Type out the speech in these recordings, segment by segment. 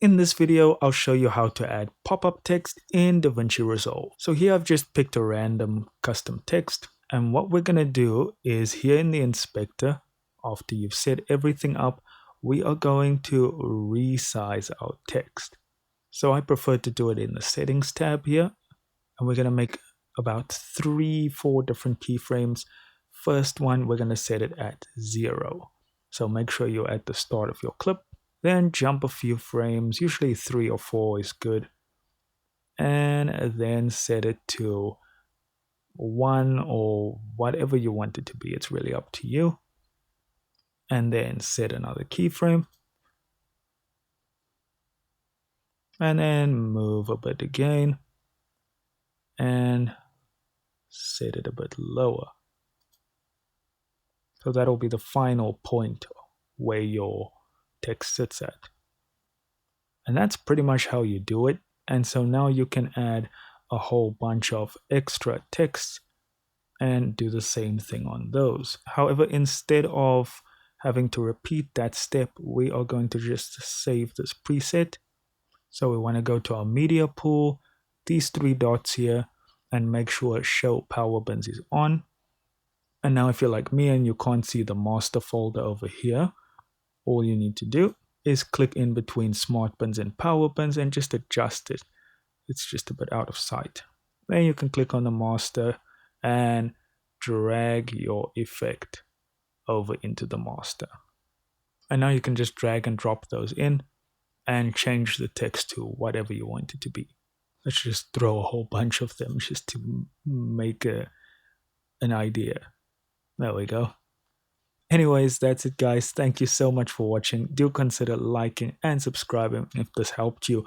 In this video, I'll show you how to add pop-up text in DaVinci Resolve. So here I've just picked a random custom text, and what we're going to do is here in the inspector, after you've set everything up, we are going to resize our text. So I prefer to do it in the settings tab here, and we're going to make about 3-4 different keyframes. First one, we're going to set it at 0. So make sure you're at the start of your clip. Then jump a few frames, usually 3 or 4 is good. And then set it to 1 or whatever you want it to be. It's really up to you. And then set another keyframe. And then move a bit again. And set it a bit lower. So that'll be the final point where your text sits at. And that's pretty much how you do it. And so now you can add a whole bunch of extra texts and do the same thing on those. However, instead of having to repeat that step, we are going to just save this preset. So we want to go to our media pool, these 3 dots here, and make sure show power bins is on. And now if you're like me and you can't see the master folder over here, all you need to do is click in between smart bins and power bins and just adjust it. It's just a bit out of sight. Then you can click on the master and drag your effect over into the master. And now you can just drag and drop those in and change the text to whatever you want it to be. Let's just throw a whole bunch of them just to make an idea. There we go. Anyways, that's it guys. Thank you so much for watching. Do consider liking and subscribing if this helped you.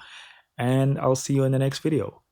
And I'll see you in the next video.